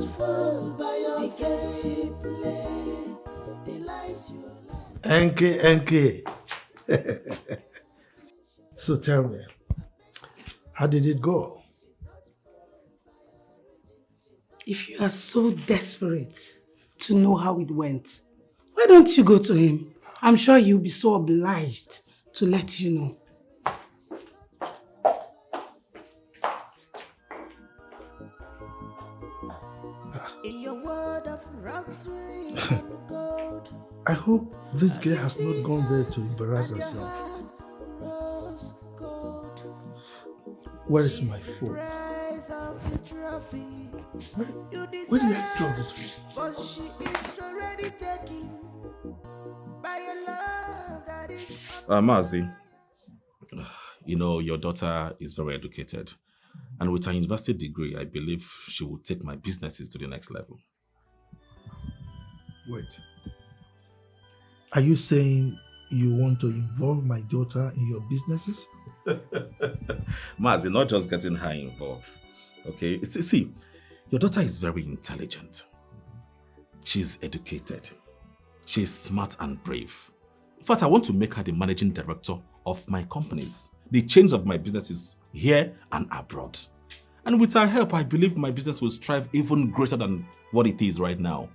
not fooled by your games you play, the lies you lie. NK. So tell me, how did it go? If you are so desperate to know how it went, why don't you go to him? I'm sure he'll be so obliged to let you know. In your world of luxury and gold, I hope this girl has not gone there to embarrass herself. Where is my phone? Where did I drop this phone? But she is already taken by a love that is Mazi, you know, your daughter is very educated. And with her university degree, I believe she will take my businesses to the next level. Wait. Are you saying you want to involve my daughter in your businesses? Mazi, not just getting her involved. Okay? See, your daughter is very intelligent. She's educated. She's smart and brave. In fact, I want to make her the managing director of my companies, the chains of my businesses here and abroad. And with her help, I believe my business will strive even greater than what it is right now.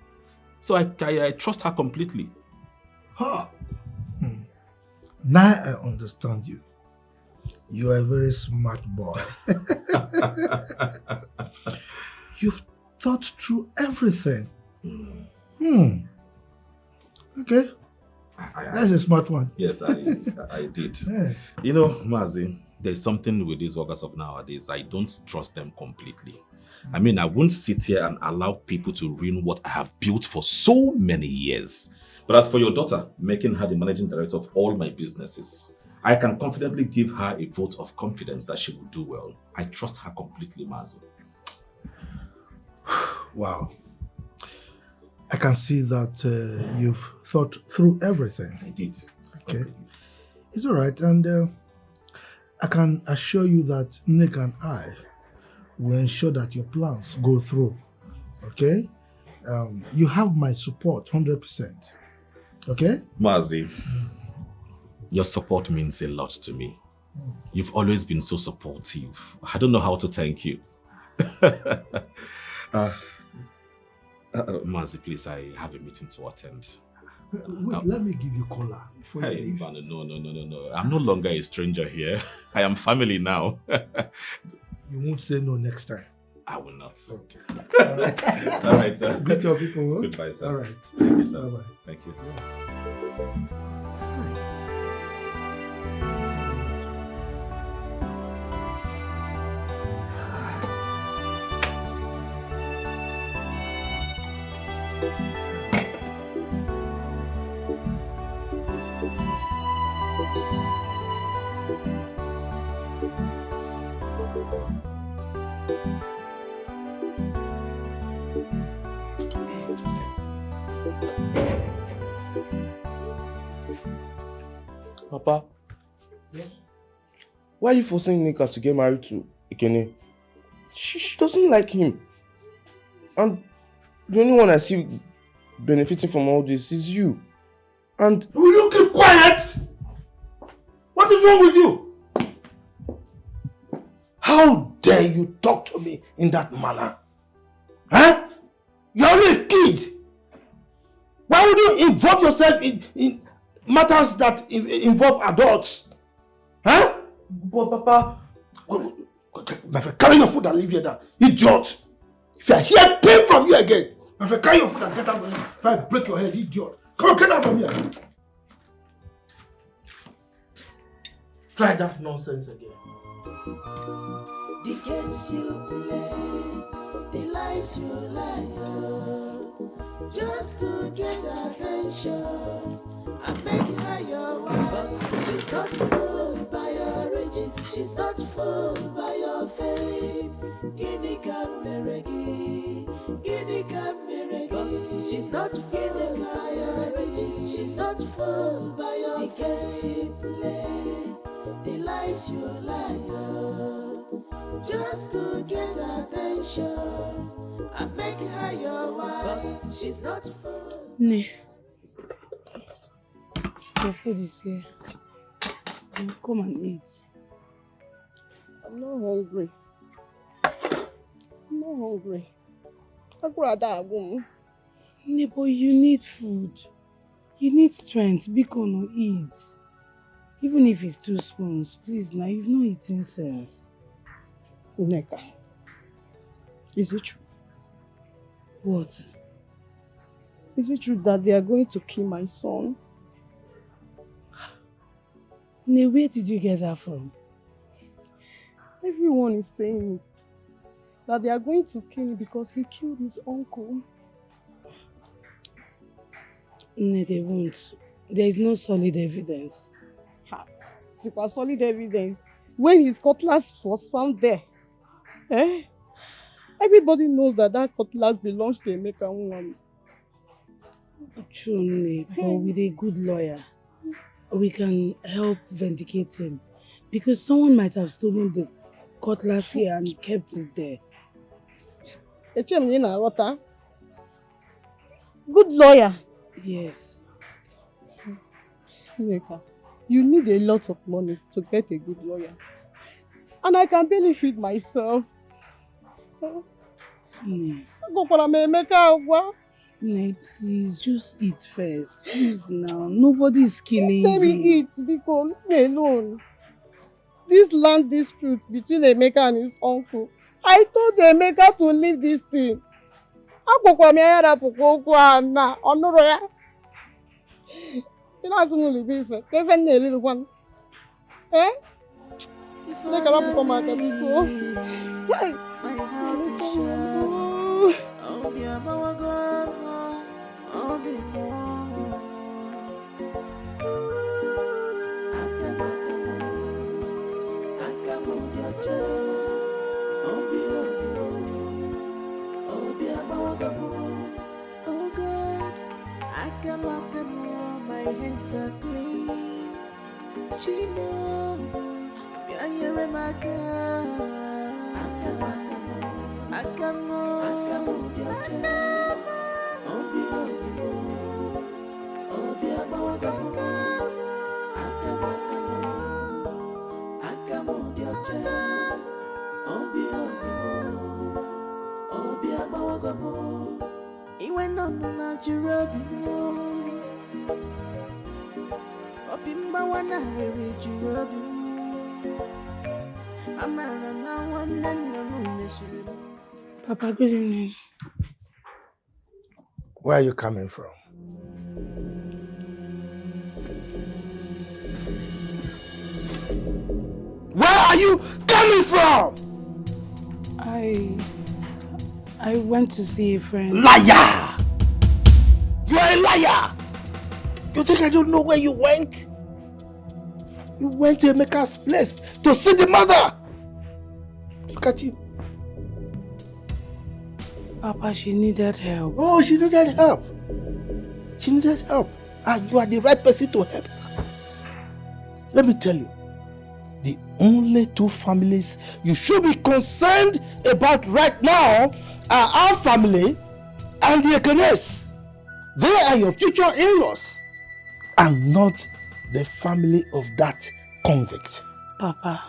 So I trust her completely. Huh. Now I understand you. You are a very smart boy. You've thought through everything. Okay. That's a smart one. Yes, I did. Yeah. You know, Mazi, there's something with these workers of nowadays. I don't trust them completely. I mean, I won't sit here and allow people to ruin what I have built for so many years. But as for your daughter, making her the managing director of all my businesses, I can confidently give her a vote of confidence that she will do well. I trust her completely, Mazi. Wow. I can see that you've thought through everything. I did. Okay. It's all right. And I can assure you that Nick and I will ensure that your plans go through. Okay? You have my support 100%. Okay? Mazi, your support means a lot to me. You've always been so supportive. I don't know how to thank you. Mazi, please, I have a meeting to attend. Wait, let me give you cola before you leave. No. I'm no longer a stranger here. I am family now. You won't say no next time. I will not. Okay. All right. All right, sir. Greet your people. Huh? Goodbye, sir. All right. Thank you, sir. Bye-bye. Thank you. Papa, yes? Why are you forcing Nika to get married to Ikene? She doesn't like him. And the only one I see benefiting from all this is you. And... Will you keep quiet? What is wrong with you? How dare you talk to me in that manner? Huh? You're only a kid. Why would you involve yourself in matters that involve adults? Huh? But Papa... My friend, carry your food and leave here now. Idiot! If I hear pain from you again, my friend, carry your food and get out of here. If I break your head, idiot. Come on, get out from here. Try that nonsense again. the games you play, the lies you lie, just to get attention and make her your wife. She's not fooled by your riches, she's not fooled by your fame. Guinea Cameregi, Guinea Cameregi. She's not fooled by your riches, she's not fooled by your games you play, the lies you lie, just to get attention. attentions. I'm making her your wife. She's not full. Ne. Your food is here. Come and eat. I'm not hungry. I'm not hungry. I'd rather go. Ne, but you need food. You need strength. Bikono, eat. Even if it's 2 spoons, please now, you've not eaten since. Neka, is it true? What? Is it true that they are going to kill my son? Ne, where did you get that from? Everyone is saying it. That they are going to kill him because he killed his uncle. Ne, they won't. There is no solid evidence. Super solid evidence. When his cutlass was found there, everybody knows that cutlass belongs to Emeka woman. True, Ne, but with a good lawyer, we can help vindicate him. Because someone might have stolen the cutlass here and kept it there. Good lawyer. Yes. Neka, you need a lot of money to get a good lawyer. And I can barely feed myself. Ne, please, just eat first. Please now. Nobody is killing Let me you. eat because leave me alone. This land dispute between Emeka and his uncle. I told Emeka to leave this thing. You know, I'm going to be fair. Kevin, a little one. Eh? Take a lot of my heart is shattered. Oh, dear, oh, dear, oh God, my hands are clean. Chimo, Papa, good evening. Where are you coming from? Where are you coming from? I went to see a friend. Liar! You're a liar! You think I don't know where you went? You went to Emeka's place to see the mother! Look at you. Papa, she needed help. Oh, she needed help. She needed help. And you are the right person to help her. Let me tell you, the only 2 families you should be concerned about right now are our family and the Ekenes. They are your future in-laws and not the family of that convict. Papa,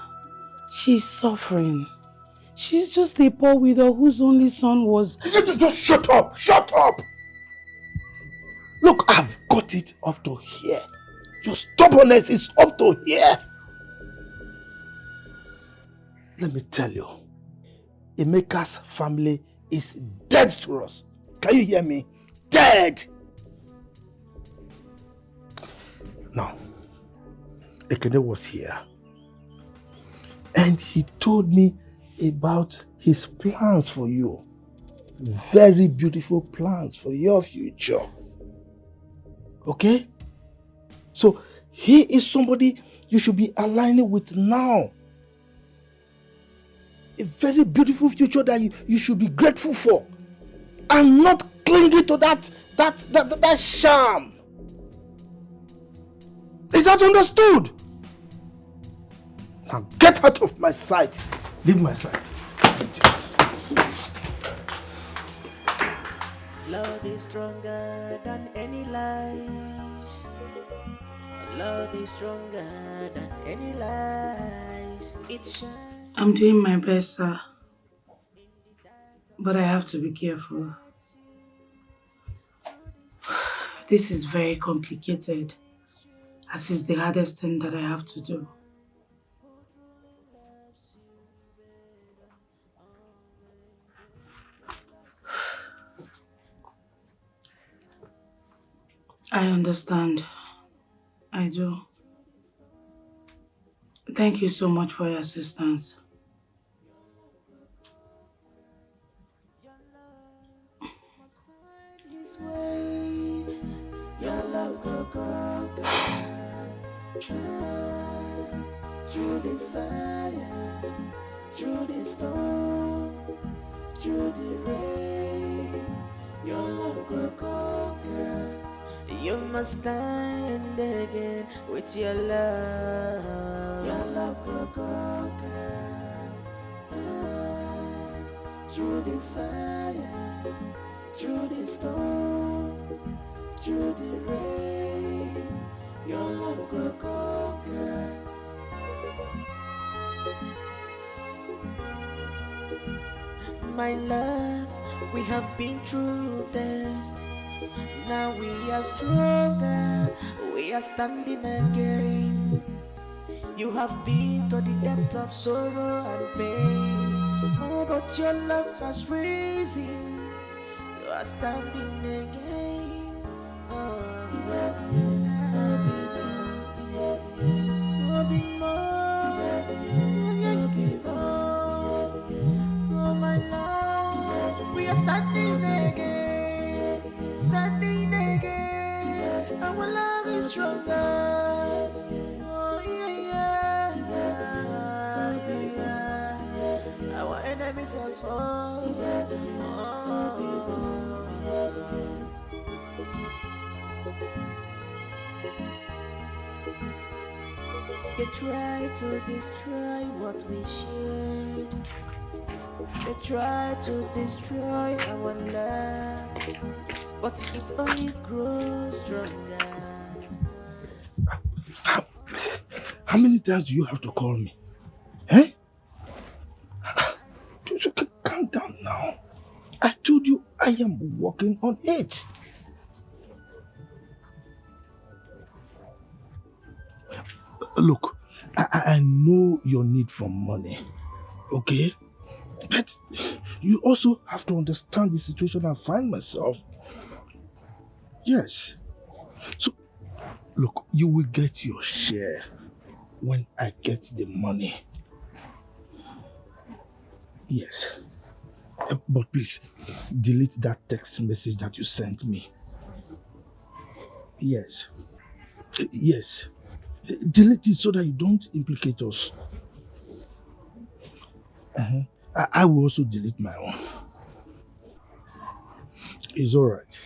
she's suffering. She's just a poor widow whose only son was... Just shut up! Shut up! Look, I've got it up to here. Your stubbornness is up to here. Let me tell you, Emeka's family is dead to us. Can you hear me? Dead! Now, Ekene was here and he told me about his plans for you. Very beautiful plans for your future. Okay? So, he is somebody you should be aligning with now. A very beautiful future that you should be grateful for. And not clinging to that charm. Is that understood? Now get out of my sight. Leave my sight. Love is stronger than any lies. Love is stronger than any lies. It shines. I'm doing my best, sir. But I have to be careful. This is very complicated, as is the hardest thing that I have to do. I understand. I do. Thank you so much for your assistance. His way. Your love go through the fire, through the storm, through the rain. Your love go conquer. You must stand again with your love. Your love go conquer. Through the fire, through the storm, through the rain. Your love go conquer. My love, we have been through this. Now we are stronger, we are standing again. You have been to the depth of sorrow and pain. Oh, but your love has risen. You are standing again. Oh, oh my love, we are standing again, standing again. Our love is stronger. Oh yeah, yeah. Our enemies has fallen. They try to destroy what we shared. They try to destroy our love, but it only grows stronger. How many times do you have to call me? Eh? Calm down now. I told you I am working on it. Look, I know your need for money, okay? But you also have to understand the situation I find myself. Yes. So, look, you will get your share when I get the money. Yes. But please, delete that text message that you sent me. Yes. Yes. Delete it so that you don't implicate us. I will also delete my own. It's alright.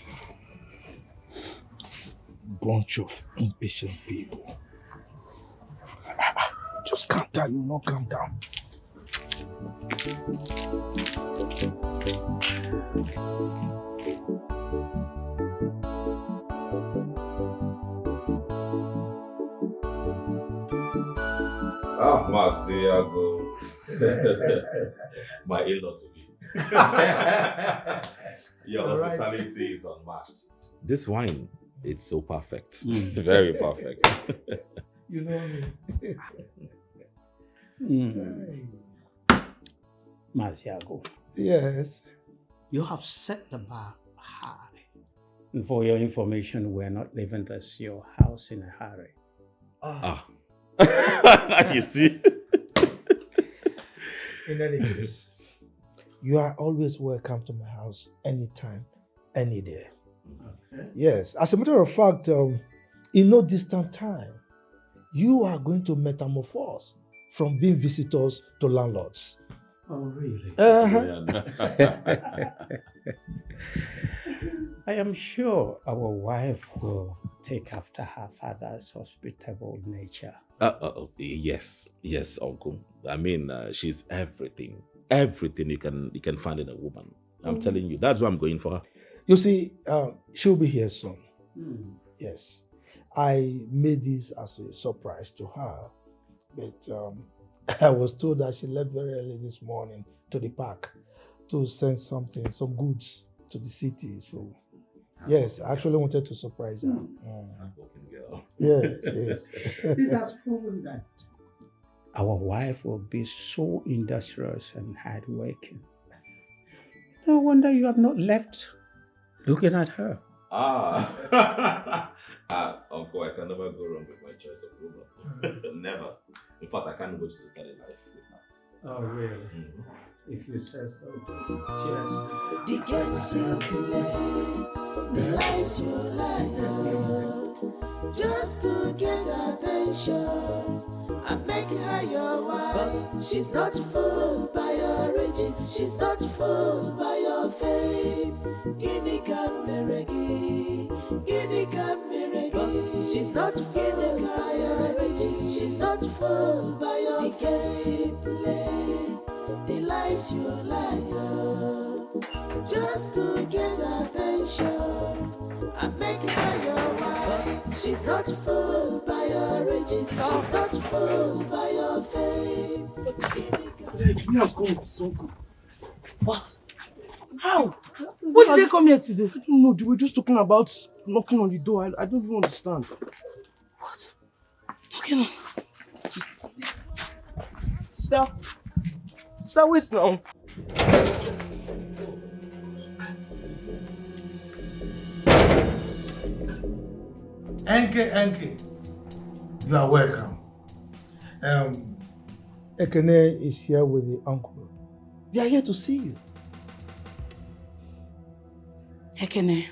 Bunch of impatient people. Just calm down, you know, calm down. Ah, Marciago. My in-law to be. Your hospitality is unmatched. This wine, it's so perfect. Very perfect. You know me. Marciago, Yes. you have set the bar high. And for your information, we're not leaving this your house in a hurry. You see? In any case, you are always welcome to my house anytime, any day. Okay. Yes. As a matter of fact, in no distant time, you are going to metamorphose from being visitors to landlords. Oh, really? I am sure our wife will take after her father's hospitable nature. Yes, uncle. I mean, she's everything you can find in a woman. I'm telling you, that's what I'm going for her. You see, she'll be here soon. Hmm. Yes. I made this as a surprise to her. But I was told that she left very early this morning to the park to send some goods to the city. So, yes, I actually wanted to surprise her. Girl. Yeah, she is. This has proven that our wife will be so industrious and hardworking. No wonder you have not left looking at her. Uncle, I can never go wrong with my choice of woman. Never. In fact, I can't wait to start a life with her. Oh, really? Mm-hmm. If you say so. Cheers. The games you play, the lies you lie, just to get attention. I'm making her your wife, but she's not fooled by your riches, she's not fooled by your fame. Guinea Cameregi, Guinea Cameregi, but she's not fooled by your riches, she's not fooled by your fame. She play, the lies you lie, just to get attention. I'm making her your wife. She's not fooled by your riches. She's not fooled by your fame. What? How? What did they come here to do? I don't know. They were just talking about knocking on the door. I don't even understand. What? Knocking on. Sister, wait now. Enke, you are welcome. Ekene is here with the uncle. They are here to see you. Ekene,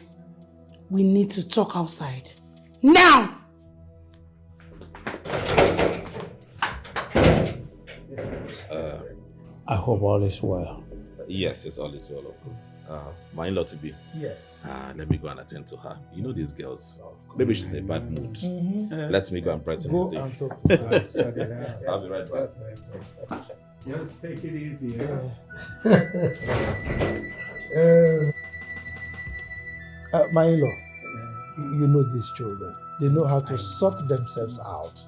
we need to talk outside. Now! I hope all is well. Yes, it's all is well, Uncle. My in-law to be. Yes. Let me go and attend to her. You know these girls. Maybe she's in a bad mood. Mm-hmm. Let me go and brighten Go her day. and talk to her. I'll be right back. Just take it easy. My in-law, you know these children. They know how to sort themselves out.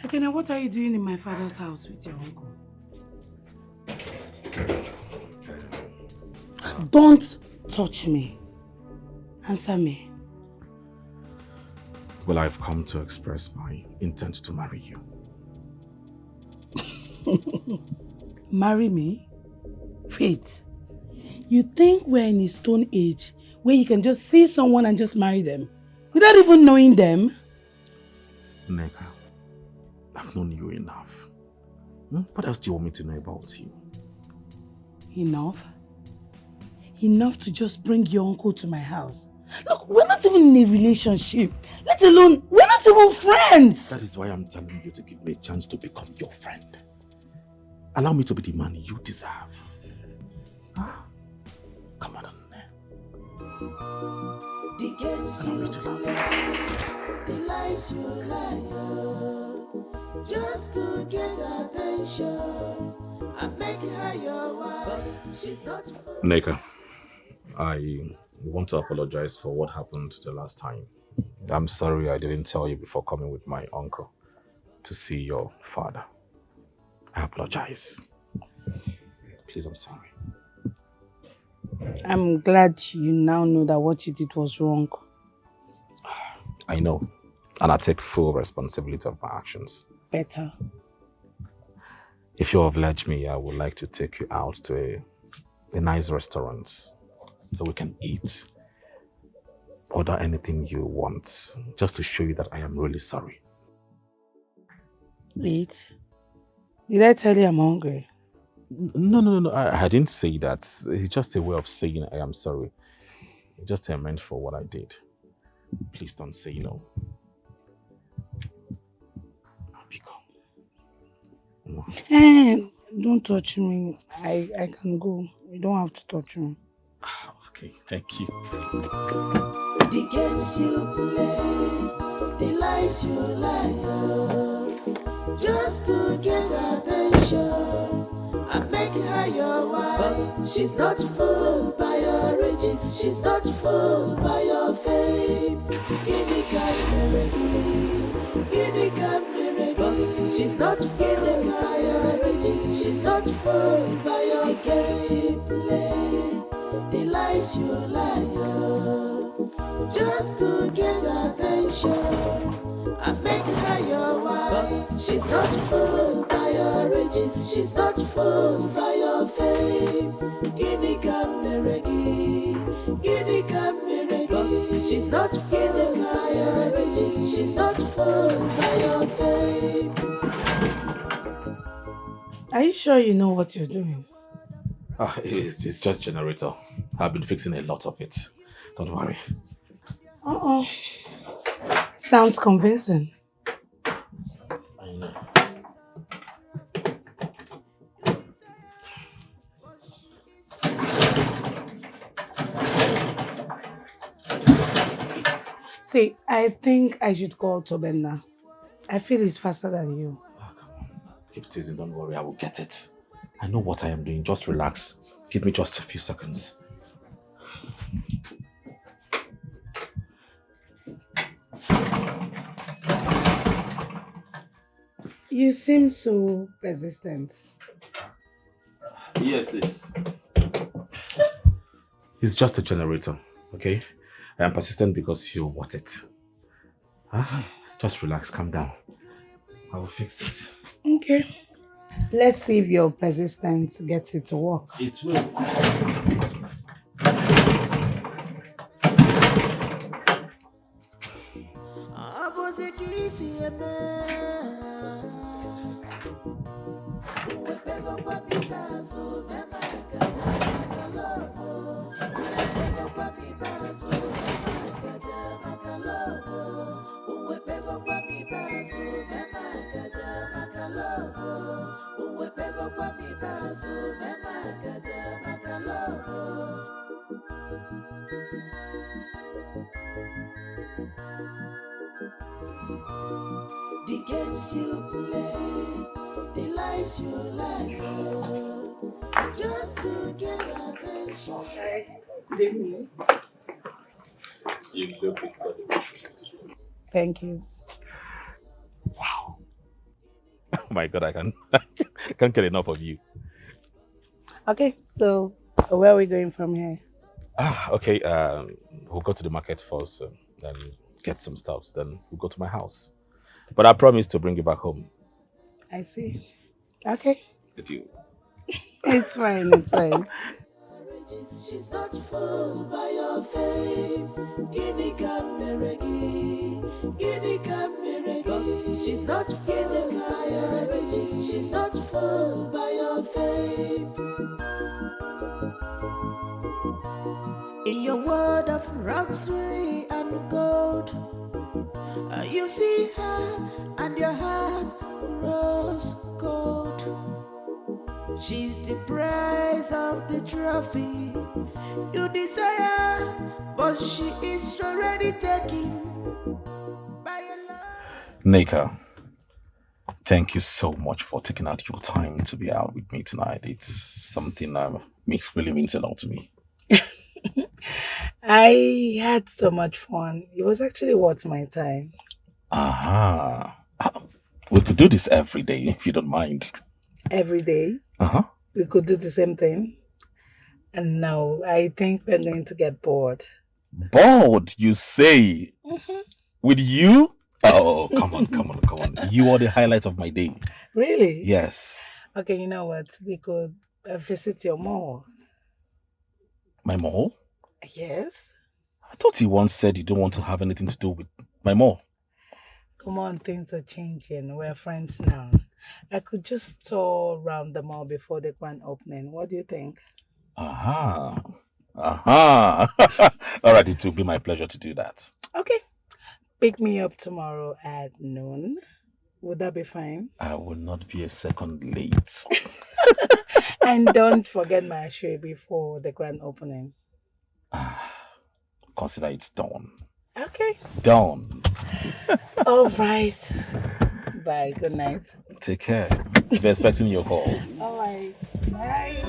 Ekene, what are you doing in my father's house with your uncle? Don't touch me. Answer me. Well, I've come to express my intent to marry you. Marry me? Wait. You think we're in a stone age where you can just see someone and just marry them without even knowing them? Neka, I've known you enough. What else do you want me to know about you? Enough? Enough to just bring your uncle to my house. Look, we're not even in a relationship. Let alone, we're not even friends. That is why I'm telling you to give me a chance to become your friend. Allow me to be the man you deserve. Huh? Come on, the games you play, the lies you lie, just to get attention. I'm making her your wife, but she's not. Neka, I want to apologize for what happened the last time. I'm sorry I didn't tell you before coming with my uncle to see your father. I apologize. Please, I'm sorry. I'm glad you now know that what you did was wrong. I know, and I take full responsibility of my actions. Better. If you oblige me, I would like to take you out to a nice restaurant so we can eat. Order anything you want, just to show you that I am really sorry. Eat? Did I tell you I'm hungry? No. I didn't say that. It's just a way of saying I am sorry. Just a meant for what I did. Please don't say no. Hey, don't touch me. I can go. You don't have to touch me. Okay. Okay, thank you. The games you play, the lies you lie, just to get attention. I'm making her your wife, but she's not fooled by your riches, she's not fooled by your fame. Guinea Cameragi, but she's not fooled by your riches, she's not fooled by your fame. She play, the lies you lie, just to get attention. I'm making her your wife, but she's not fooled by your riches, she's not fooled by your fame. Guinea Cameragi, but she's not fooled by your riches, she's not fooled by your fame. Are you sure you know what you're doing? It's just generator. I've been fixing a lot of it. Don't worry. Uh-oh. Sounds convincing. I know. See, I think I should call Toben now. I feel he's faster than you. Oh, come on. Keep teasing, don't worry, I will get it. I know what I am doing, just relax. Give me just a few seconds. You seem so persistent. Yes. It's just a generator, okay? I am persistent because you want it. Just relax, calm down. I will fix it. Okay. Let's see if your persistence gets it to work. It will. The games you play, the lies you lie, just to get attention. Good evening. You look good. Thank you. Wow. Oh my God, I can't get enough of you. Okay, so where are we going from here? Okay. We'll go to the market first, then get some stuffs. Then we'll go to my house. But I promise to bring you back home. I see. Okay. With you. It's fine, it's fine. She's not fooled by your fame. Guinea Cameragi, but she's not fooled by your riches, she's not fooled by your fame. In your world of luxury and gold, you see her and your heart grows cold. She's the prize of the trophy you desire, but she is already taken by your love. Nika, thank you so much for taking out your time to be out with me tonight. It's something really means a lot to me. I had so much fun. It was actually worth my time. We could do this every day if you don't mind. Every day, we could do the same thing. And no, I think we're going to get bored. Bored, you say? With you? Oh, come on. You are the highlight of my day. Really? Yes. Okay, you know what? We could visit your mall. My mall? Yes. I thought you once said you don't want to have anything to do with my mall. Come on, things are changing. We're friends now. I could just tour around the mall before the grand opening. What do you think? All right, it will be my pleasure to do that. Okay. Pick me up tomorrow at noon. Would that be fine? I will not be a second late. And don't forget my show before the grand opening. Consider it done. Okay. Done. All right. Bye. Good night. Take care. Be expecting your call. All right. Bye.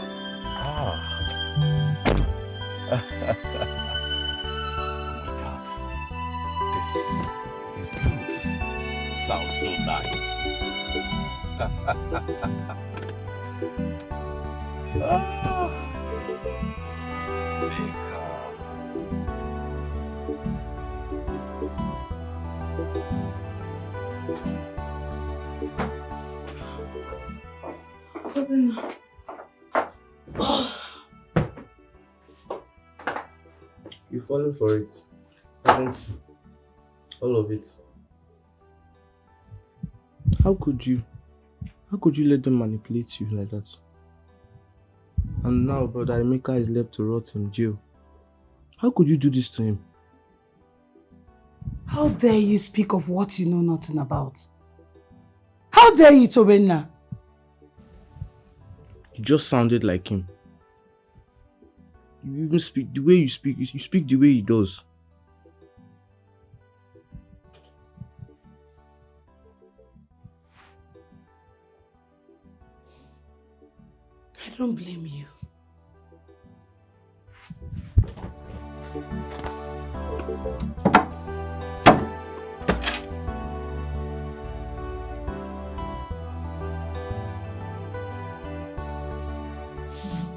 Ah. Oh my God. This is good. Sounds so nice. Ah. You're falling for it, haven't you? All of it. How could you? How could you let them manipulate you like that? And now brother Emeka is left to rot in jail. How could you do this to him? How dare you speak of what you know nothing about? How dare you, Tobenna? You just sounded like him. You even speak the way you speak the way he does. I don't blame you.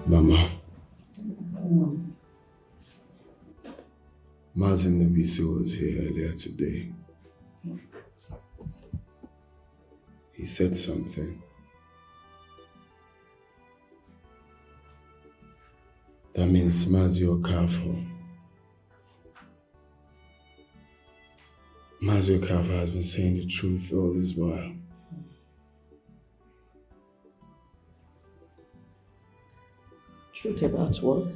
Mama. Mazin Nabisi was here earlier today. He said something. That means Mazio Kafo. Mazio Kafo has been saying the truth all this while. Truth about what?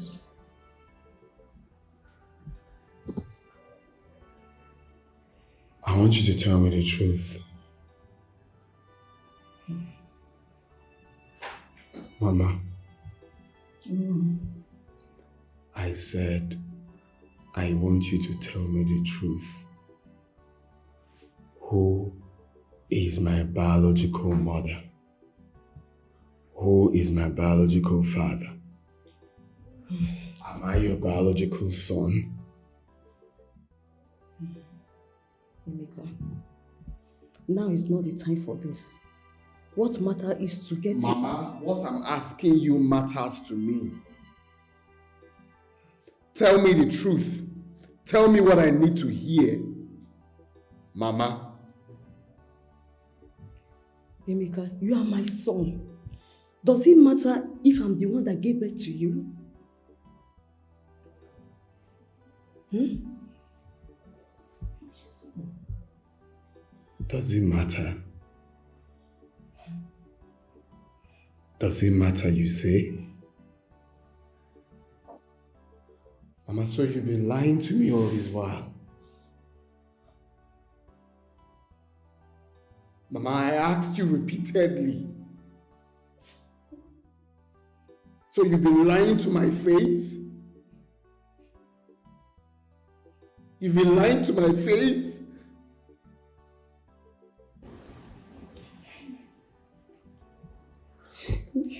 I want you to tell me the truth. Mama. I said, I want you to tell me the truth. Who is my biological mother? Who is my biological father? Am I your biological son? Emeka, now is not the time for this. What matters is to get Mama, what I'm asking you matters to me. Tell me the truth. Tell me what I need to hear. Mama. Emeka, you are my son. Does it matter if I'm the one that gave birth to you? Does it matter? Does it matter, you say? Mama, so you've been lying to me all this while. Mama, I asked you repeatedly. So you've been lying to my face? You've been lying to my face?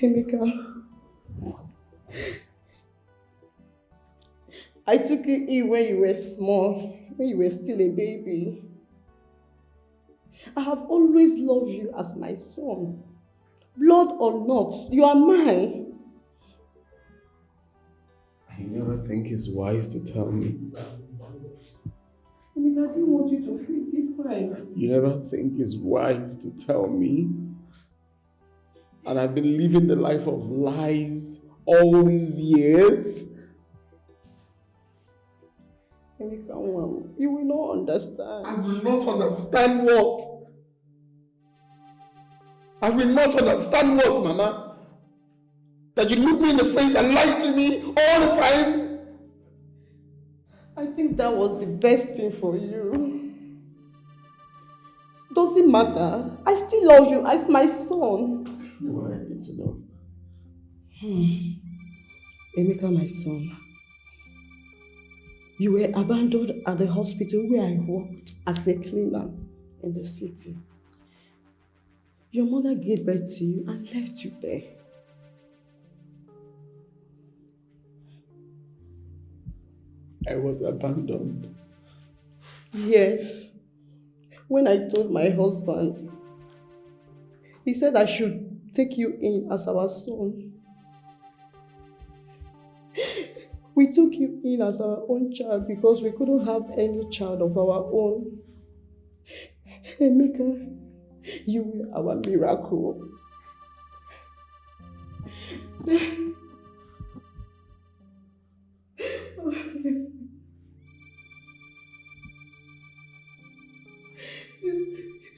Emeka, I took you in when you were small, when you were still a baby. I have always loved you as my son. Blood or not, you are mine. You never think it's wise to tell me. Emeka, I didn't want you to feel different. You never think it's wise to tell me. And I've been living the life of lies all these years. Emeka, you will not understand. I will not understand what? I will not understand what, Mama? That you look me in the face and lie to me all the time? I think that was the best thing for you. Doesn't matter. I still love you as my son. You know what I need to know. Emeka, my son. You were abandoned at the hospital where I worked as a cleaner in the city. Your mother gave birth to you and left you there. I was abandoned. Yes. When I told my husband, he said I should take you in as our son. We took you in as our own child because we couldn't have any child of our own. Emeka, you were our miracle.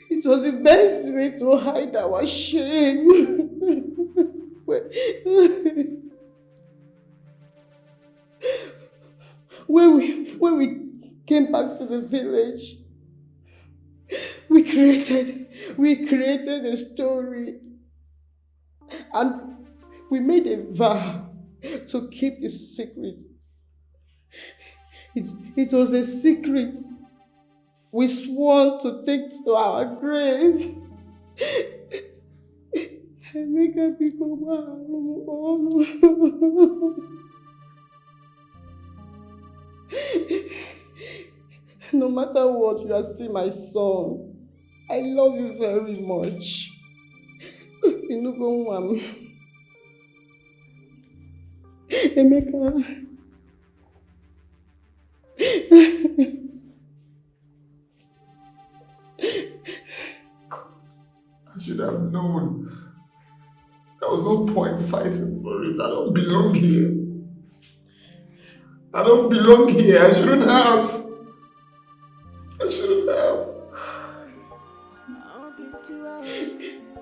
It was the best way to hide our shame. When we came back to the village, we created a story, and we made a vow to keep the secret. It was a secret we swore to take to our grave. Emeka become No matter what, you are still my son. I love you very much. Emeka. I should have known. There was no point fighting for it. I don't belong here. I don't belong here. I shouldn't have.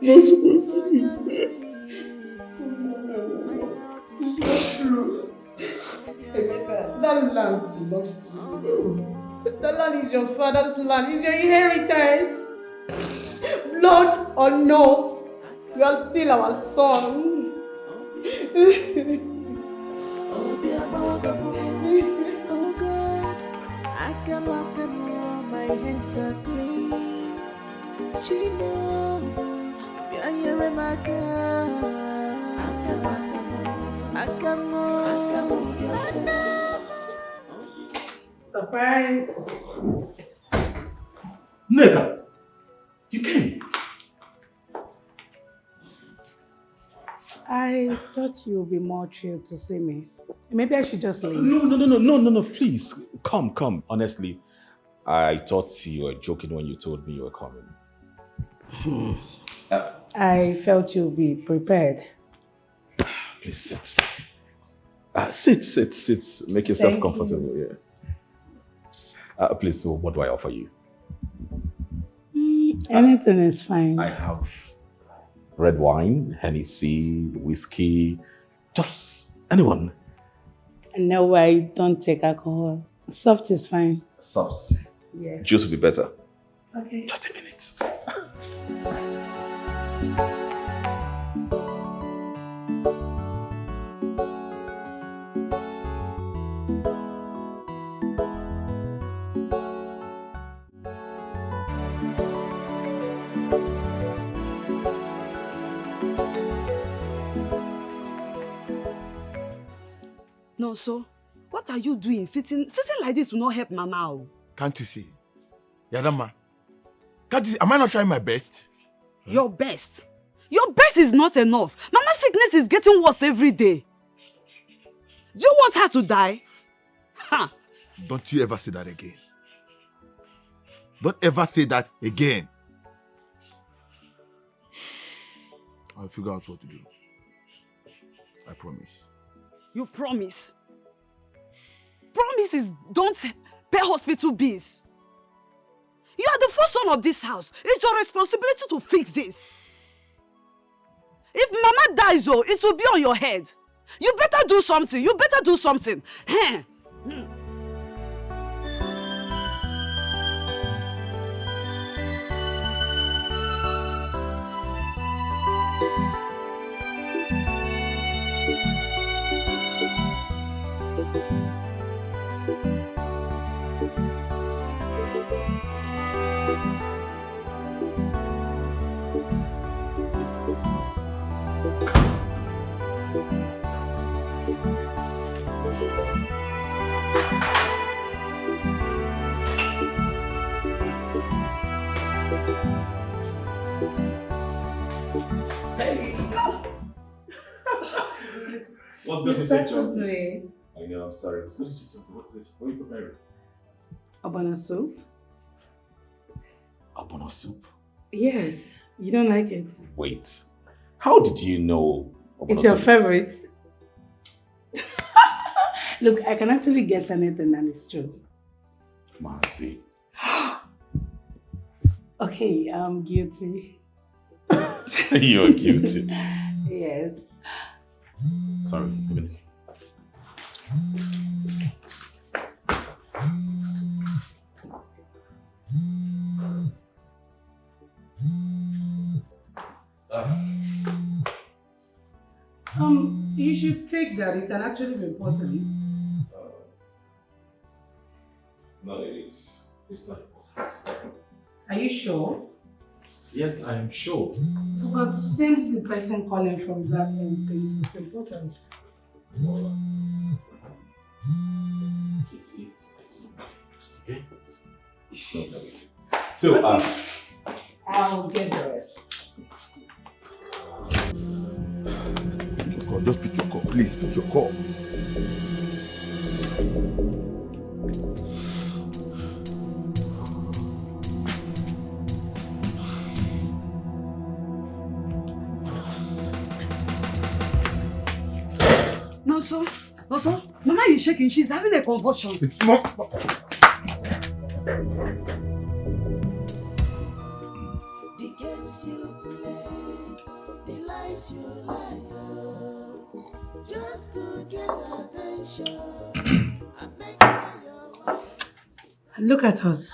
Not supposed to be there. It's not true. Emeka, that land belongs to you. That land is your father's land. It's your inheritance. Blood or not, you are still our son. Oh God, I can walk more, my hands are clean. Chimo, Surprise! Nega, you came. I thought you would be more thrilled to see me. Maybe I should just leave. No, please. Come. Honestly, I thought you were joking when you told me you were coming. I felt you'd be prepared. Please sit. Sit. Make yourself comfortable. Yeah. Please, what do I offer you? Anything is fine. I have red wine, Hennessy, whiskey, just anyone. No, I don't take alcohol. Soft is fine. Soft. Yes. Juice will be better. Okay. Just a minute. No, so what are you doing? Sitting like this will not help Mama. Can't you see? Yadama, can't you see? Am I not trying my best? Your best? Your best is not enough. Mama's sickness is getting worse every day. Do you want her to die? Ha! Don't you ever say that again. Don't ever say that again. I'll figure out what to do. I promise. You promise? Promises don't pay hospital bills. You are the first son of this house. It's your responsibility to fix this. If Mama dies, it will be on your head. You better do something. What's You good start to to play I know, I'm sorry. What's good to What's it? What are you preparing? Abana soup? Abono soup. Yes. You don't like it? Wait. How did you know Abono It's your soup? favorite. Look, I can actually guess anything and it's true. Mercy. Okay, I'm guilty. You're guilty. Yes. Sorry, a minute. You should take that. It can actually be important. No, it's not important. Are you sure? Yes, I am sure. But since the person calling from that end thinks it's important. It's not. Okay? It's not that way. So, I'll get the rest. Pick your call. Just pick your call. Please pick your call. No, sir. Mama is shaking. She's having a convulsion. It's not. The games you play, the lies you lie, oh, just to get attention. I'm making your Look at us.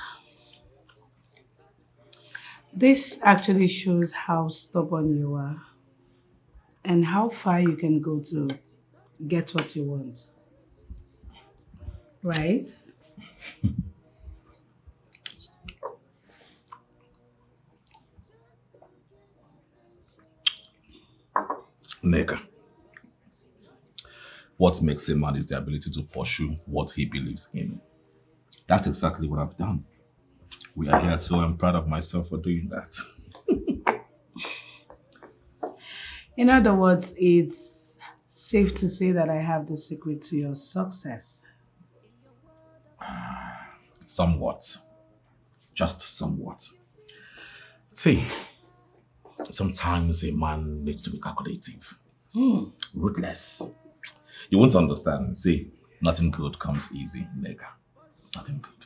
This actually shows how stubborn you are and how far you can go to get what you want. Right? Neka. What makes a man is the ability to pursue what he believes in. That's exactly what I've done. We are here, so I'm proud of myself for doing that. In other words, it's safe to say that I have the secret to your success. Somewhat. Just somewhat. See, sometimes a man needs to be calculative. Ruthless. You won't understand. See, nothing good comes easy, nigga. Nothing good.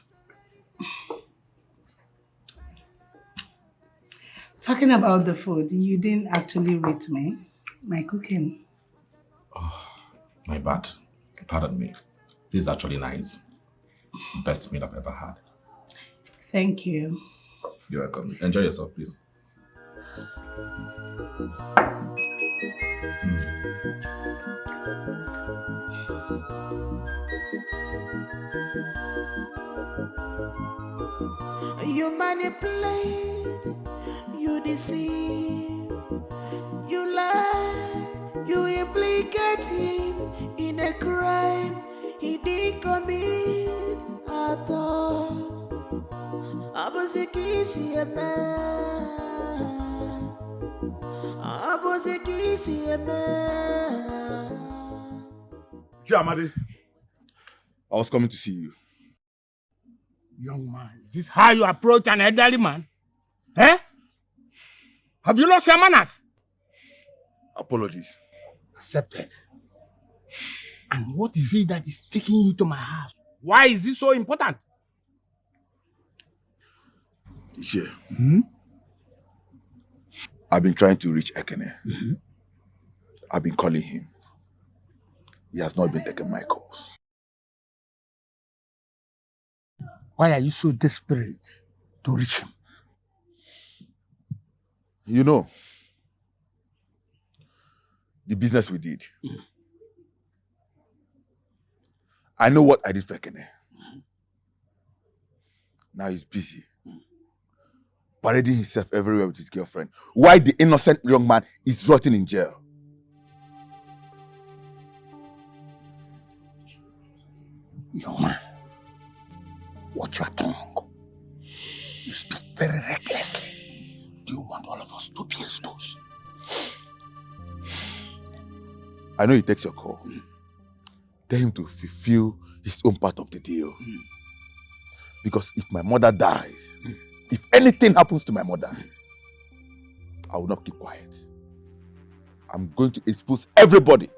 Talking about the food, you didn't actually rate me, my cooking. My bad. Pardon me. This is actually nice. Best meal I've ever had. Thank you. You're welcome. Enjoy yourself, please. You manipulate, you deceive, you lie, you implicate him in a crime he didn't commit at all. Abozekisi Amadi, I was coming to see you. Young man, is this how you approach an elderly man? Eh? Have you lost your manners? Apologies. Accepted. And what is it that is taking you to my house? Why is it so important? Ishe, I've been trying to reach Ekene. I've been calling him. He has not been taking my calls. Why are you so desperate to reach him? You know, the business we did. I know what I did for Ekene. Now he's busy. Parading himself everywhere with his girlfriend. Why the innocent young man is rotting in jail? Young man, watch your tongue. You speak very recklessly. Do you want all of us to be exposed? I know he takes your call. Tell him to fulfill his own part of the deal. Because if my mother dies, if anything happens to my mother, I will not keep quiet. I'm going to expose everybody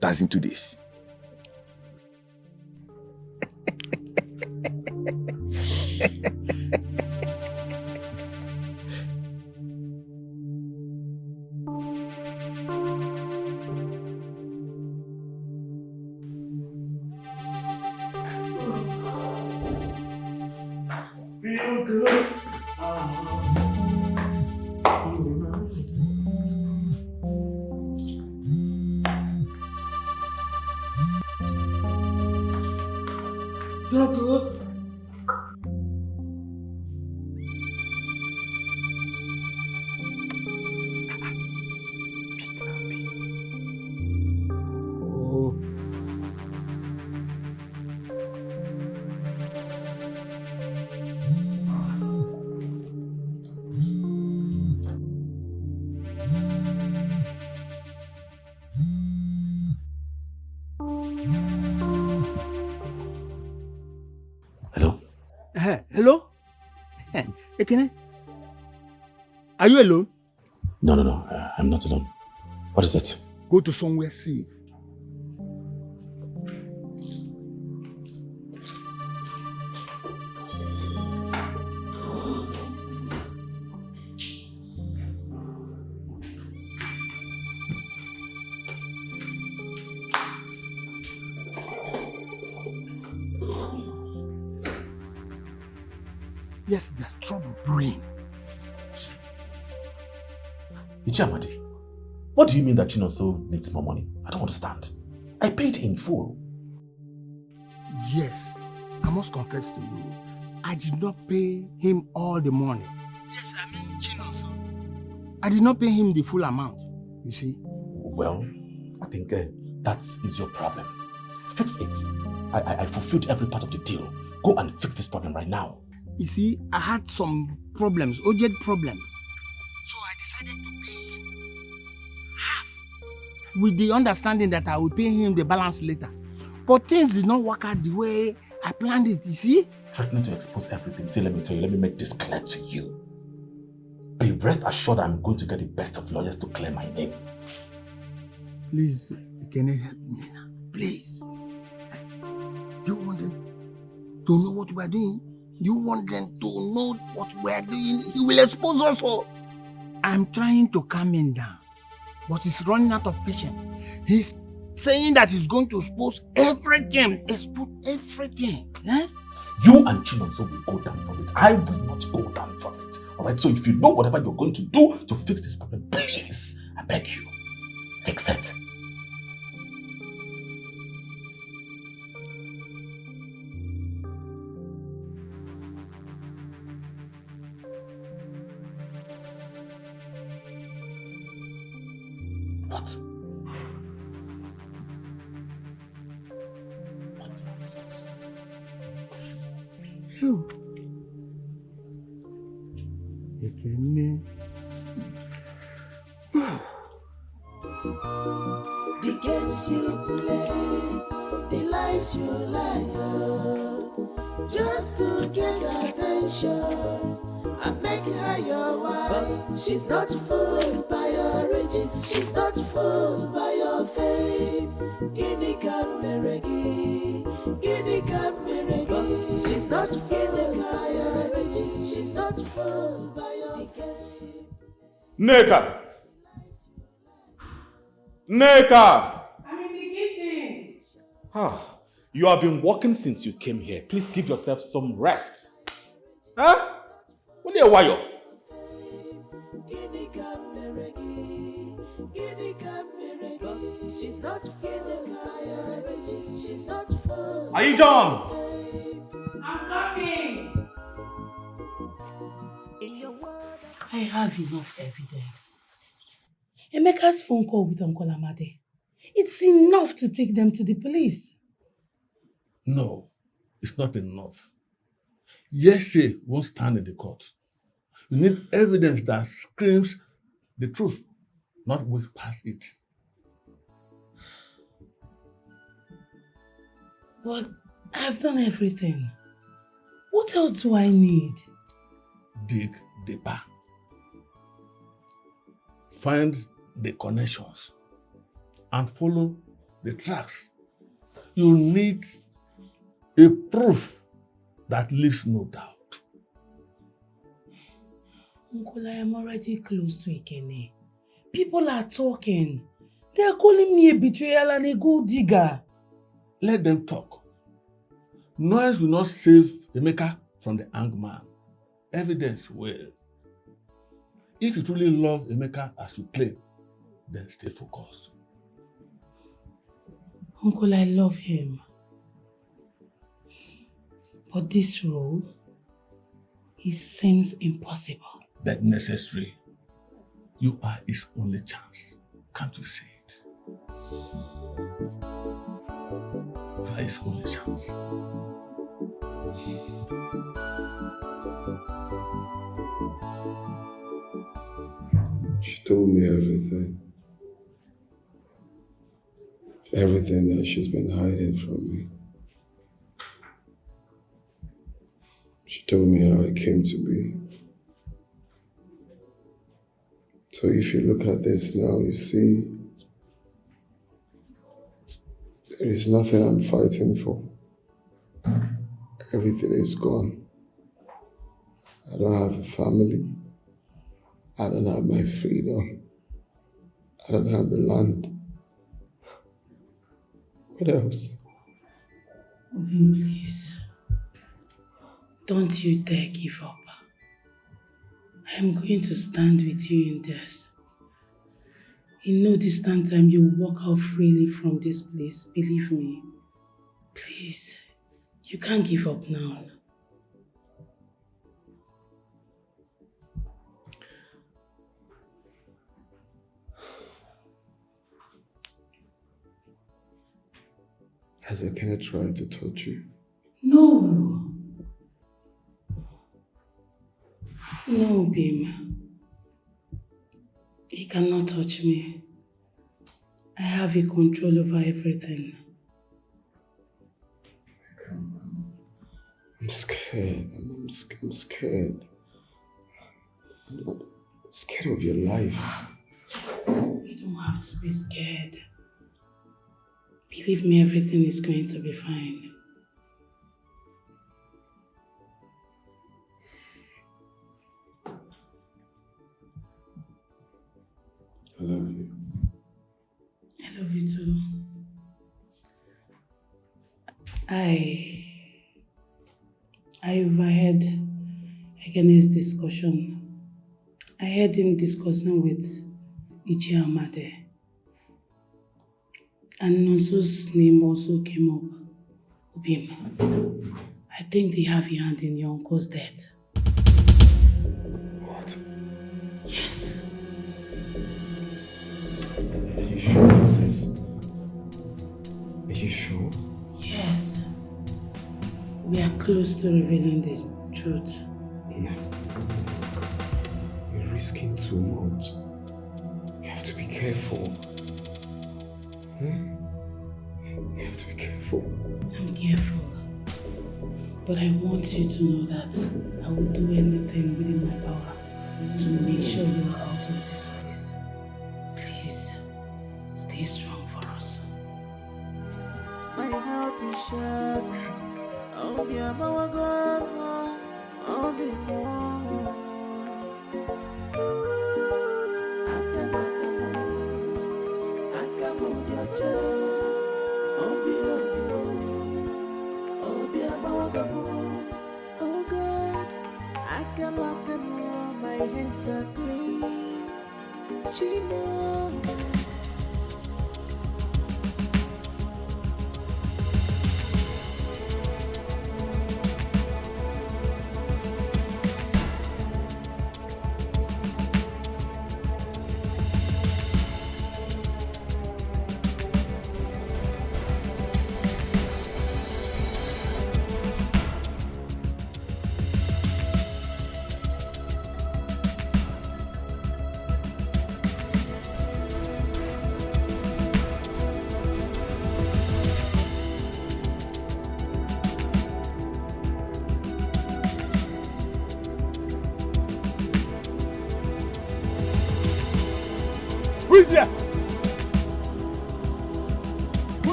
that's into this. Feel good. So good. Hello? Ekene? Are you alone? No. I'm not alone. What is it? Go to somewhere safe. Yes, there's trouble brewing. Ichamadi, what do you mean that Chinonso needs more money? I don't understand. I paid in full. Yes, I must confess to you, I did not pay him all the money. Yes, I mean Chinonso. I did not pay him the full amount, you see. Well, I think that is your problem. Fix it. I fulfilled every part of the deal. Go and fix this problem right now. You see, I had some problems, urgent problems. So I decided to pay him half with the understanding that I will pay him the balance later. But things did not work out the way I planned it, you see? Threatening to expose everything. See, let me tell you, let me make this clear to you. Be rest assured I'm going to get the best of lawyers to clear my name. Please, can you help me now? Please. Do you want them to know what we are doing? Do you want them to know what we are doing? He will expose us all. I'm trying to calm him down, but he's running out of patience. He's saying that he's going to expose everything. Expose everything. Eh? You and Chinonso will go down from it. I will not go down from it. Alright, so if you know whatever you're going to do to fix this problem, please, I beg you, fix it. What? What nonsense? Phew. The games you play, the lies you lie, oh, just to get attention. I'm making her your wife. She's not fooled by your riches. She's not fooled by your fame. Guinea Cameregi, Guinea Cameregi. She's not fooled by your riches. She's not fooled by your fame. Neka! Neka! I'm in the kitchen. You have been working since you came here. Please give yourself some rest. Huh? Only a while. She's not feeling higher riches. She's not full. Are you done? I'm coming. I have enough evidence. Emeka's phone call with Uncle Amade. It's enough to take them to the police. No, it's not enough. Hearsay won't stand in the court. You need evidence that screams the truth, not whiz past it. But I've done everything. What else do I need? Dig deeper. Find the connections and follow the tracks. You need a proof that leaves no doubt. Uncle, I am already close to Ikene. People are talking. They are calling me a betrayal and a gold digger. Let them talk. Noise will not save Emeka from the hangman. Evidence will. If you truly love Emeka as you claim, then stay focused. Uncle, I love him. But this role, it seems impossible. But necessary. You are his only chance. Can't you see it? You are his only chance. She told me everything. Everything that she's been hiding from me. She told me how I came to be. So if you look at this now, you see there is nothing I'm fighting for. Everything is gone. I don't have a family. I don't have my freedom. I don't have the land. What else? Obim, please. Don't you dare give up. I am going to stand with you in this. In no distant time, you will walk out freely from this place. Believe me. Please. You can't give up now. Has Ekene tried to touch you? No. No, Bim. He cannot touch me. I have a control over everything. I'm scared. I'm scared. I'm scared of your life. You don't have to be scared. Believe me, everything is going to be fine. I love you. I love you too. I overheard Ekene's discussion. I heard him discussing with Ichi Amade. And Nonso's name also came up. Obim, I think they have a hand in your uncle's death. What? Yes. Are you sure about this? Are you sure? Yes. We are close to revealing the truth. No. You're risking too much. You have to be careful. You have to be careful. I'm careful. But I want you to know that I will do anything within my power to make sure you are out of this place. Please, stay strong for us. My heart is shattered. Oh, dear, my God, oh, dear, oh God, my hands are clean. Chimo.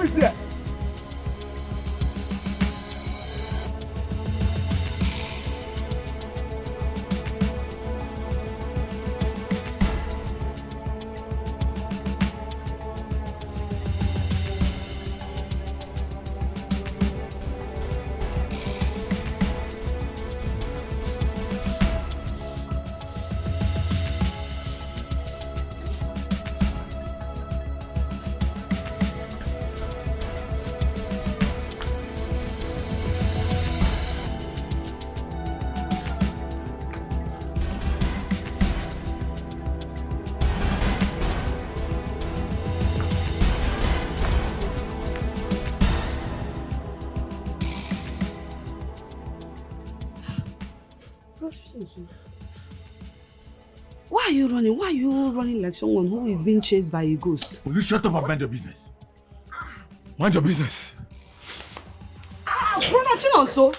is there? Why are you running? Why are you running like someone who is being chased by a ghost? Will you shut up and mind your business? Mind your business. Brother Chinonso!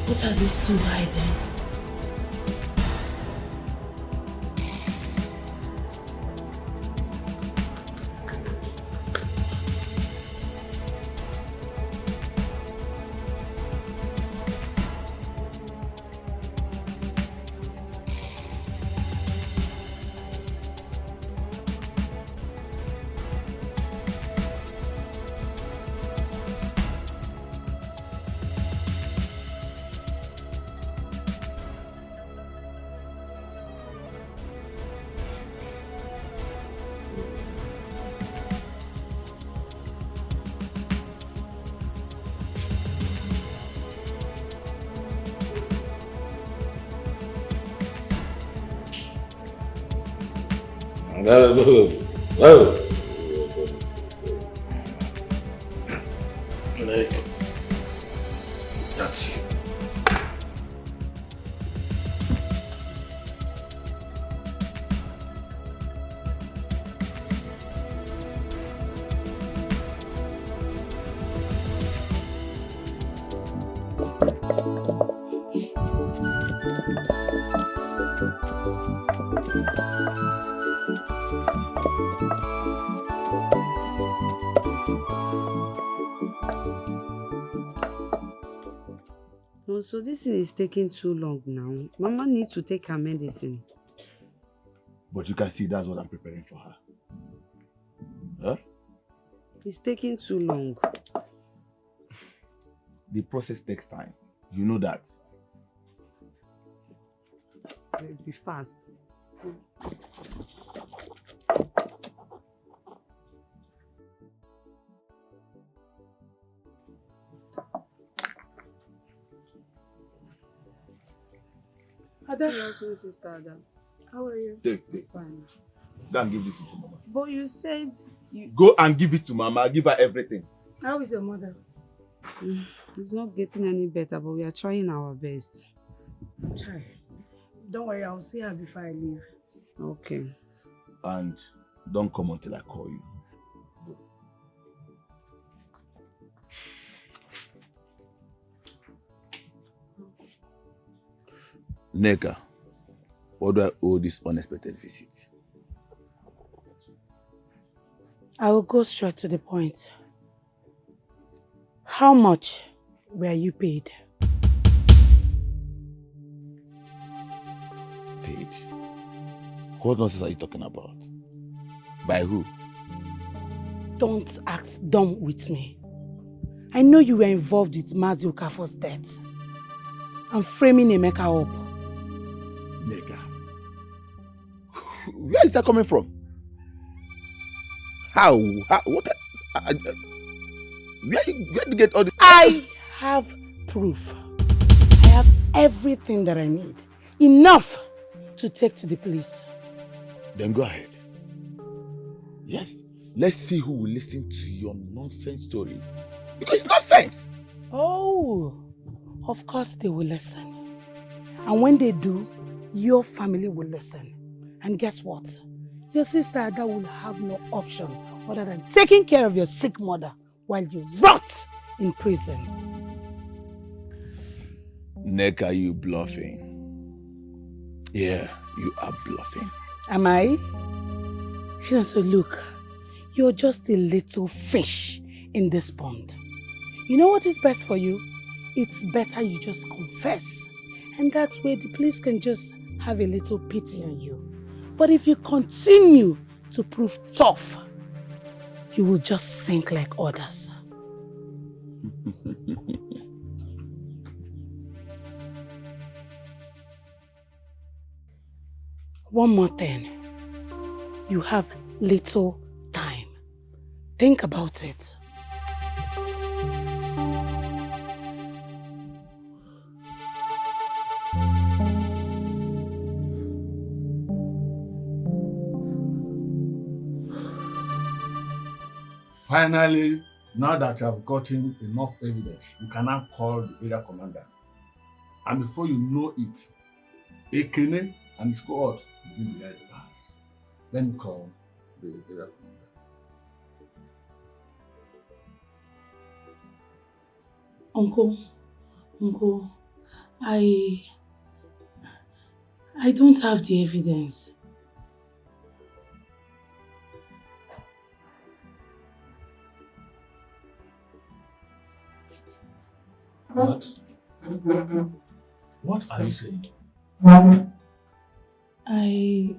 What are these two hiding? Like, is that you? No, so this thing is taking too long now. Mama needs to take her medicine. But you can see that's what I'm preparing for her. Huh? It's taking too long. The process takes time. You know that. Be fast. Ada, sister Ada. How are you? Take. Fine. Go and give this to Mama. But you said you... Go and give it to Mama. Give her everything. How is your mother? It's not getting any better, but we are trying our best. Try. Don't worry, I'll see her before I leave. Okay. And don't come until I call you. Neka, what do I owe this unexpected visit? I will go straight to the point. How much were you paid? Paid? What nonsense are you talking about? By who? Don't act dumb with me. I know you were involved with Mazi Okafor's death. I'm framing Emeka up. Neka. Where is that coming from? How? What? Where do you get all this? I have proof. I have everything that I need. Enough to take to the police. Then go ahead. Yes. Let's see who will listen to your nonsense stories. Because it's nonsense. Oh, of course they will listen. And when they do, your family will listen. And guess what? Your sister Ada will have no option other than taking care of your sick mother while you rot in prison. Neka, you bluffing. Yeah, you are bluffing. Am I? So look, you're just a little fish in this pond. You know what is best for you? It's better you just confess. And that's where the police can just have a little pity on you. But if you continue to prove tough, you will just sink like others. One more thing. You have little time. Think about it. Finally, now that you have gotten enough evidence, you can now call the area commander. And before you know it, Ekene and his cohort will be behind the bars. Let me call the area commander. Uncle, I don't have the evidence. What? What are you saying? I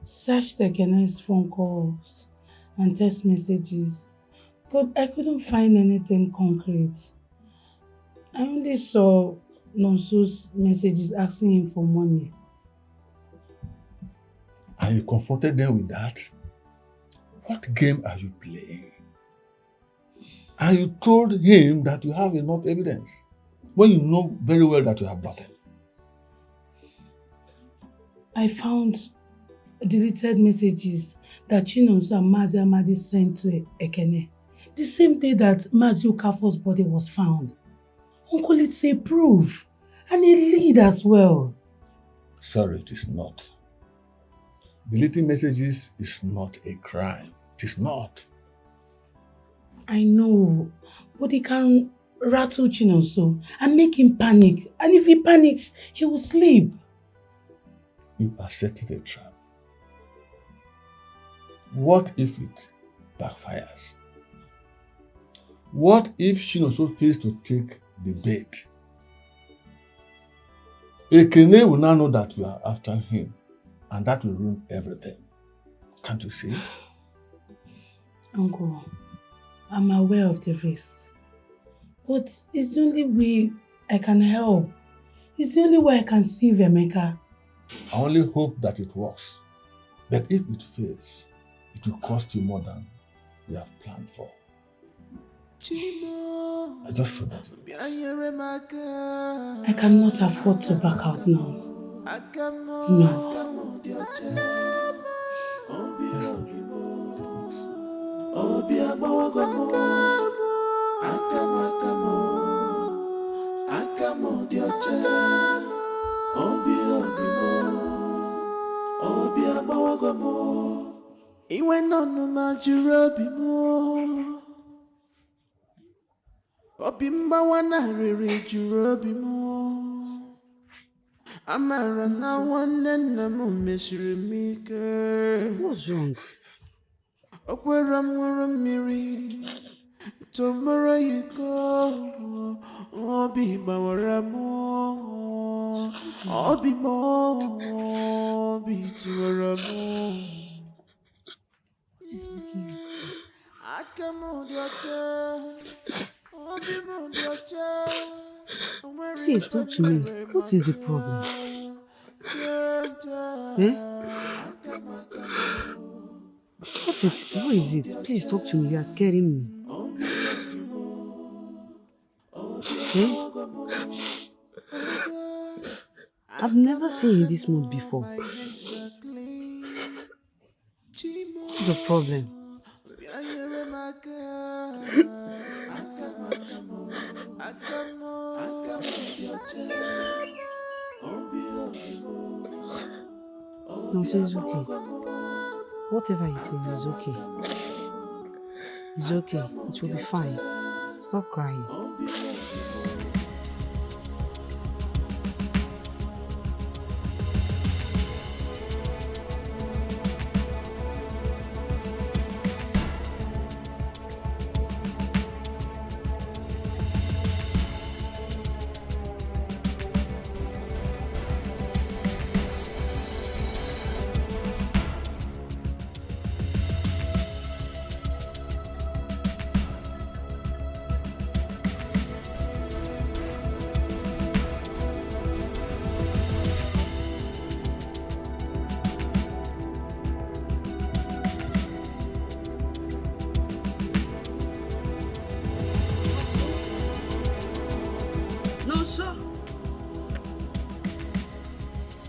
searched Ekene's phone calls and text messages, but I couldn't find anything concrete. I only saw Nonso's messages asking him for money. And you confronted them with that? What game are you playing? And you told him that you have enough evidence when you know very well that you have nothing. I found deleted messages that Chinonso and Mazi Amadi sent to Ekene the same day that Mazi Okafor's body was found. Uncle, it's a proof and a lead as well. Sorry, it is not. Deleting messages is not a crime. It is not. I know, but it can rattle Chinonso and make him panic. And if he panics, he will sleep. You are setting a trap. What if it backfires? What if Chinonso fails to take the bait? Ekene will now know that you are after him, and that will ruin everything. Can't you see? Uncle, I'm aware of the risks, but it's the only way I can help. It's the only way I can save Emeka. I only hope that it works. But if it fails, it will cost you more than you have planned for. I just feel that I cannot afford to back out now. No. Iwe nonu majuru obi mo, obi mgbawa narịrị juru obi mo. Amara na nwanne nna m mesiri m ike. What's wrong? O kwere m ṅụrụ mmiri, tomorrow you go. Obi gbawara m, obi m, obi tiwara m. Please talk to me. What is the problem? Eh? What is it? Please talk to me. You are scaring me. Eh? I've never seen you in this mood before. What's the problem? No, so it's okay. Whatever it is okay. It's okay. It will be fine. Stop crying.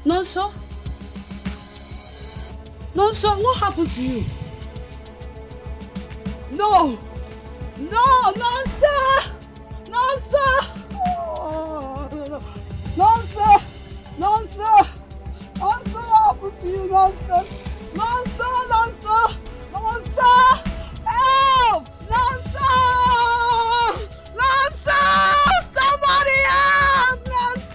Nonso? Nonso, what happened to you? No! No, Nonso! Nonso! Oh, Nonso! Nonso! Nonso, what happened to you, Nonso? Nonso! Nonso! Nonso! Help! Nonso! Nonso! Somebody help! Nonso!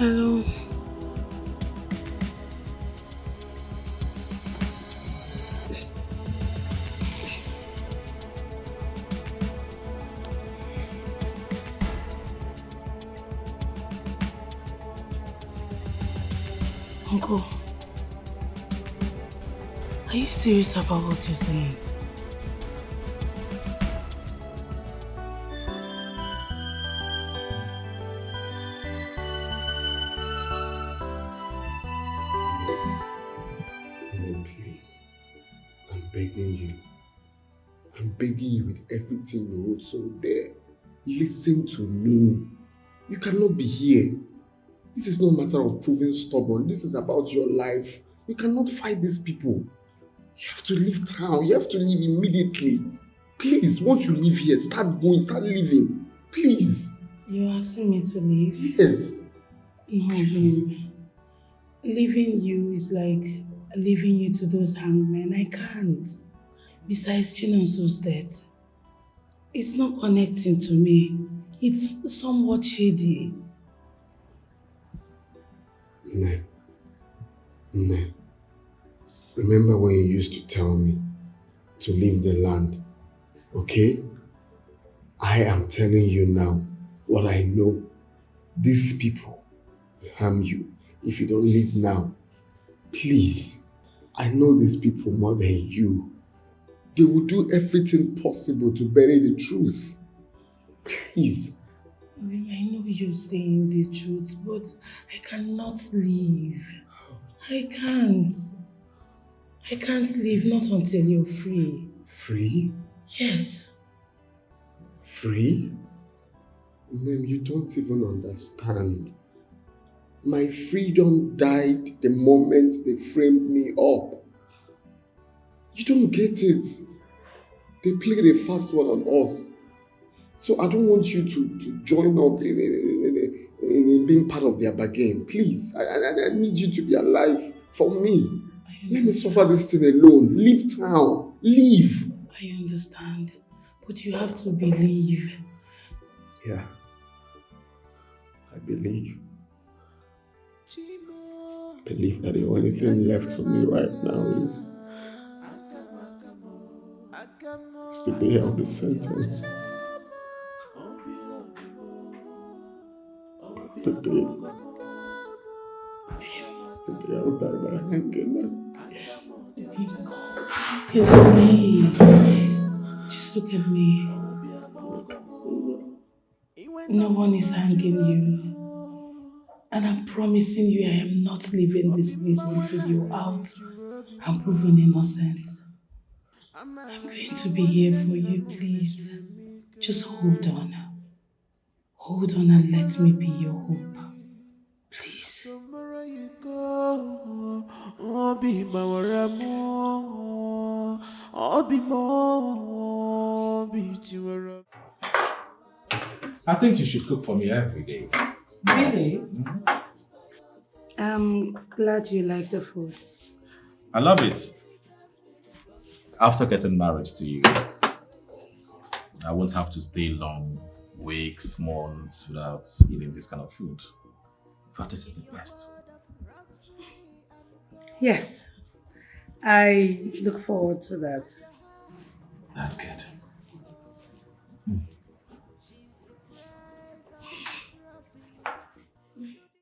Hello. Uncle, are you serious about what you're saying? No, please. I'm begging you. I'm begging you with everything you hold so there. Listen to me. You cannot be here. This is not a matter of proving stubborn. This is about your life. You cannot fight these people. You have to leave town. You have to leave immediately. Please, once you leave here, start going, start living. Please. You're asking me to leave? Yes. No, babe. Leaving you is like leaving you to those hangmen. I can't. Besides Chinonso's death, it's not connecting to me. It's somewhat shady. No. Remember when you used to tell me to leave the land, okay? I am telling you now what I know. These people will harm you if you don't leave now. Please, I know these people more than you. They will do everything possible to bury the truth. Please. I know you're saying the truth, but I cannot leave. I can't. I can't leave, not until you're free. Free? Yes. Free? Nem, you don't even understand. My freedom died the moment they framed me up. You don't get it. They played a fast one on us. So I don't want you to join up in being part of their bargain. Please, I need you to be alive for me. Let me suffer this thing alone. Leave town. Leave. I understand. But you have to believe. Yeah. I believe. I believe that the only thing left for me right now is the day I'll be sentenced. The day I'll die by hanging. Look at me. Just look at me. No one is hanging you. And I'm promising you I am not leaving this place until you're out and proven innocent. I'm going to be here for you, please. Just hold on. Hold on and let me be your hope. Please. I think you should cook for me every day. Really? Mm-hmm. I'm glad you like the food. I love it. After getting married to you, I won't have to stay long, weeks, months without eating this kind of food. In fact, this is the best. Yes, I look forward to that. That's good.